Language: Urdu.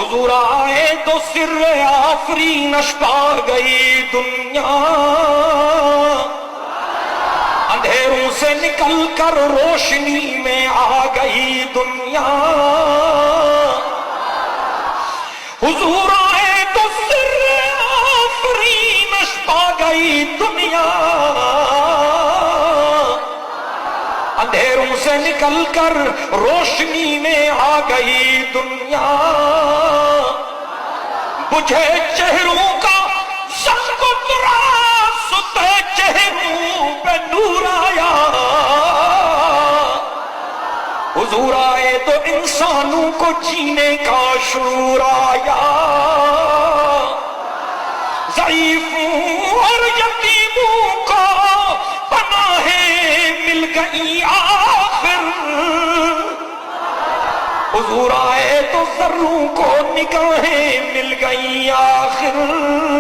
حضور آئے تو سر آفرینش پا گئی دنیا، اندھیروں سے نکل کر روشنی میں آ گئی دنیا۔ حضور آئے تو سر آفرینش پا گئی دنیا، اندھیروں سے نکل کر روشنی میں آ گئی دنیا۔ بجھے چہروں کا سنگترا، ستے چہروں پہ نور آیا۔ حضور آئے تو انسانوں کو جینے کا شعور آیا۔ ضعیفوں اور یتیموں کو پناہیں مل گئی آخر۔ حضور آئے تو ذروں کو نگاہیں مل گئی آخر۔